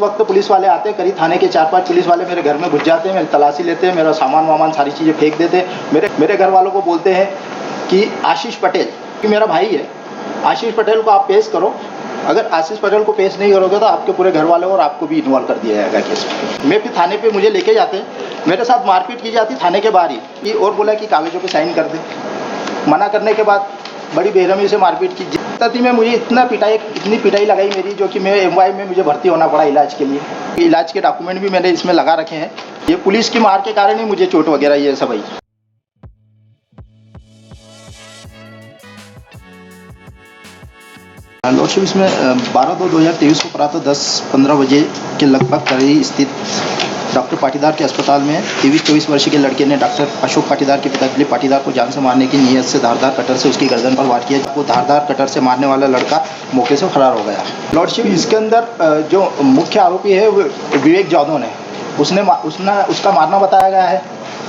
वक्त पुलिस वाले आते हैं, करीब थाने के 4-5 पुलिस वाले मेरे घर में घुस जाते हैं, मेरी तलाशी लेते हैं, मेरा सामान वामान सारी चीज़ें फेंक देते हैं। मेरे घर वालों को बोलते हैं कि आशीष पटेल, कि मेरा भाई है, आशीष पटेल को आप पेश करो। अगर आशीष पटेल को पेश नहीं करोगे तो आपके पूरे घर वालों और आपको भी इन्वॉल्व कर दिया जाएगा केस में। मैं फिर थाने पे मुझे लेके जाते हैं, मेरे साथ मारपीट की जाती थाने के बाहर ही, और बोला कि कागज़ों पे साइन कर दे। मना करने के बाद बड़ी बेरहमी से मारपीट की। जितनी में मुझे इतनी पिटाई लगाई मेरी, जो कि मैं एमवाई में मुझे भर्ती होना पड़ा इलाज के लिए। इलाज के डॉक्यूमेंट भी मैंने इसमें लगा रखे हैं। ये पुलिस की मार के कारण ही मुझे चोट वगैरह ये सब आई। लॉर्डशिप इसमें 12/2/2023 को प्रातः 10-15 बजे के लगभग करीब स्थित डॉक्टर पाटीदार के अस्पताल में 23-24 वर्ष के लड़के ने डॉक्टर अशोक पाटीदार के पिता दिलीप पाटीदार को जान से मारने की नीयत से धारदार कटर से उसकी गर्दन पर वार किया। वो धारदार कटर से मारने वाला लड़का मौके से फरार हो गया। लॉर्डशिप इसके अंदर जो मुख्य आरोपी है वो विवेक जाधव ने उसका मारना बताया गया है,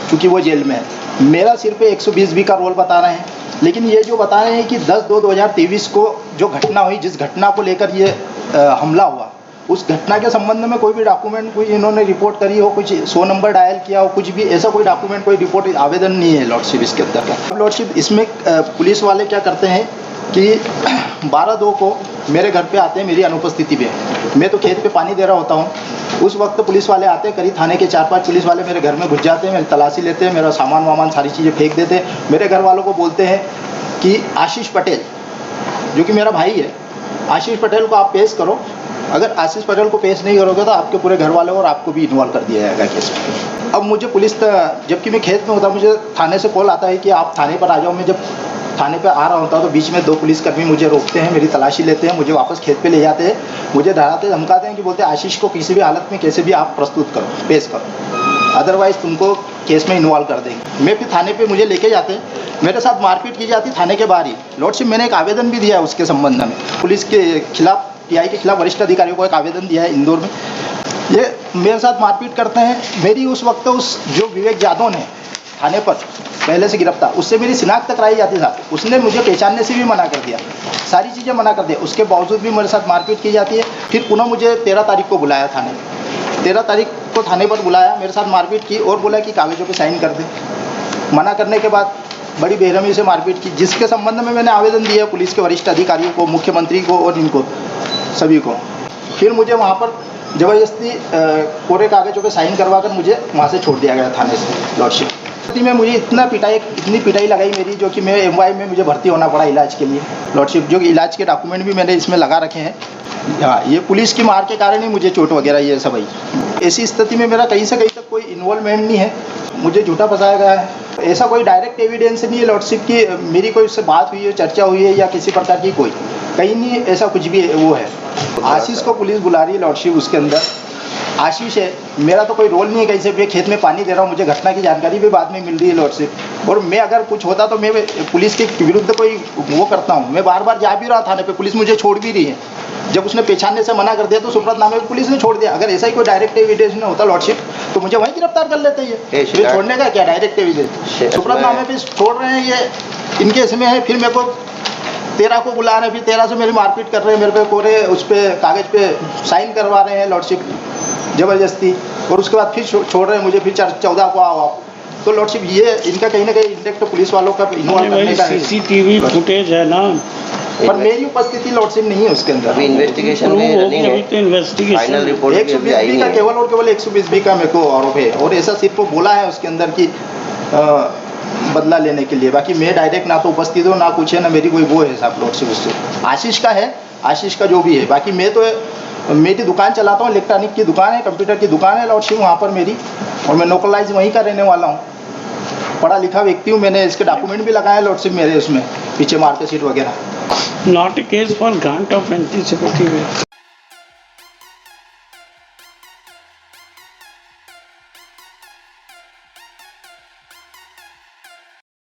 क्योंकि वो जेल में है। मेरा सिर पे 120B का रोल बता रहे हैं, लेकिन ये जो बता रहे हैं कि 10/2/2023 को जो घटना हुई, जिस घटना को लेकर ये हमला हुआ, उस घटना के संबंध में कोई भी डॉक्यूमेंट कोई इन्होंने रिपोर्ट करी हो, कुछ 100 नंबर डायल किया हो, कुछ भी ऐसा कोई डॉक्यूमेंट कोई रिपोर्ट आवेदन नहीं है लॉर्डशिप इसके अंदर का। लॉर्डशिप इसमें पुलिस वाले क्या करते हैं कि 12/2 को मेरे घर पे आते हैं मेरी अनुपस्थिति में। मैं तो खेत पे पानी दे रहा होता हूँ। उस वक्त पुलिस वाले आते हैं, करीब थाने के 4-5 पुलिस वाले मेरे घर में घुस जाते हैं, मेरी तलाशी लेते हैं, मेरा सामान वामान सारी चीज़ें फेंक देते हैं। मेरे घर वालों को बोलते हैं कि आशीष पटेल, जो कि मेरा भाई है, आशीष पटेल को आप पेश करो। अगर आशीष पटेल को पेश नहीं करोगे तो आपके पूरे घर वालों और आपको भी इन्वॉल्व कर दिया जाएगा केस में। अब मुझे पुलिस, जबकि मैं खेत में होता, मुझे थाने से कॉल आता है कि आप थाने पर आ जाओ। मैं जब थाने पे आ रहा होता तो बीच में 2 पुलिसकर्मी मुझे रोकते हैं, मेरी तलाशी लेते हैं, मुझे वापस खेत पे ले जाते हैं, मुझे डराते धमकाते हैं कि बोलते हैं आशीष को किसी भी हालत में कैसे भी आप प्रस्तुत करो, पेश करो, अदरवाइज तुमको केस में इन्वॉल्व कर देंगे। मैं फिर थाने पे मुझे लेके जाते हैं, मेरे साथ मारपीट की जाती थाने के बाहर ही। लॉर्डशिप मैंने एक आवेदन भी दिया है उसके संबंध में, पुलिस के खिलाफ, टीआई के खिलाफ वरिष्ठ अधिकारियों को एक आवेदन दिया है इंदौर में। ये मेरे साथ मारपीट करते हैं। मेरी उस वक्त जो विवेक जाधव ने थाने पर पहले से गिरफ्तार, उससे मेरी शिनाख्त कराई जाती था, उसने मुझे पहचानने से भी मना कर दिया, सारी चीज़ें मना कर दिया। उसके बावजूद भी मेरे साथ मारपीट की जाती है। फिर पुनः मुझे 13 तारीख को बुलाया थाने, 13 तारीख को थाने पर बुलाया, मेरे साथ मारपीट की और बोला कि कागज़ों पे साइन कर दे। मना करने के बाद बड़ी बेरहमी से मारपीट की, जिसके संबंध में मैंने आवेदन दिया पुलिस के वरिष्ठ अधिकारियों को, मुख्यमंत्री को और इनको सभी को। फिर मुझे वहाँ पर ज़बरदस्ती कोरे कागज़ों पे साइन करवा कर मुझे वहाँ से छोड़ दिया गया थाने से। लॉर्डशिप में मुझे इतनी पिटाई लगाई मेरी, जो कि मैं एमवाई में मुझे भर्ती होना पड़ा इलाज के लिए। लॉर्डशिप जो इलाज के डॉक्यूमेंट भी मैंने इसमें लगा रखे हैं। हाँ, ये पुलिस की मार के कारण ही मुझे चोट वगैरह ये सब आई। ऐसी स्थिति में मेरा कहीं से कहीं तक कोई इन्वॉल्वमेंट नहीं है, मुझे झूठा फंसाया गया है। ऐसा कोई डायरेक्ट एविडेंस नहीं है लॉर्डशिप की मेरी कोई उससे बात हुई है, चर्चा हुई है या किसी प्रकार की कोई कहीं नहीं ऐसा कुछ भी वो है। आशीष को पुलिस बुला रही है लॉर्डशिप, उसके अंदर आशीष है, मेरा तो कोई रोल नहीं है कहीं से। मैं खेत में पानी दे रहा हूँ, मुझे घटना की जानकारी भी बाद में मिल रही है लॉर्डशिप। और मैं अगर कुछ होता तो मैं पुलिस के विरुद्ध कोई वो करता हूँ। मैं बार बार जा भी रहा थाने पे, पुलिस मुझे छोड़ भी रही है। जब उसने पहचानने से मना कर दिया तो सुब्रतनामे में पुलिस ने छोड़ दिया। अगर ऐसा ही कोई डायरेक्ट एविडेंस न होता लॉर्डशिप तो मुझे वहीं गिरफ्तार कर लेते ये छोड़ने का क्या डायरेक्ट एविडेंस। सुब्रतनामे पे छोड़ रहे हैं, ये इनके इसमें है। फिर मेरे को 13 को बुला रहे हैं, फिर 13 से मेरी मारपीट कर रहे हैं, मेरे पे कोरे उस पर कागज़ पे साइन करवा रहे हैं लॉर्डशिप ज़बरदस्ती। और उसके बाद फिर छोड़ रहे हैं मुझे, फिर 14 को आओ आप। तो लॉर्डशिप ये इनका कहीं ना कहीं इंटेक्ट पुलिस वालों का इन्वॉल्व करने का है। सीसीटीवी फुटेज है ना, पर मेरी उपस्थिति लॉर्डशिप नहीं है उसके अंदर। अभी इन्वेस्टिगेशन में रनिंग है, तो इन्वेस्टिगेशन फाइनल रिपोर्ट 120B का केवल और केवल 120B का मेरे को आरोप है। और ऐसा सिर्फ बोला है उसके अंदर कि बदला लेने के लिए। बाकी मैं डायरेक्ट ना तो उपस्थित हूँ, ना कुछ है, ना मेरी कोई वो है साहब लॉर्डशिप उससे। आशीष का है, आशीष का जो भी है। बाकी मैं तो मेरी दुकान चलाता हूँ, इलेक्ट्रॉनिक की दुकान है, कंप्यूटर की दुकान है लॉर्डशिप वहाँ पर मेरी। और मैं लोकलाइज वहीं का रहने वाला हूँ, पढ़ा लिखा व्यक्ति हूँ। मैंने इसके डॉक्यूमेंट भी लगाए लॉर्डशिप मेरे उसमें, पीछे मार्कशीट वगैरह। Not a case for grant of anticipatory.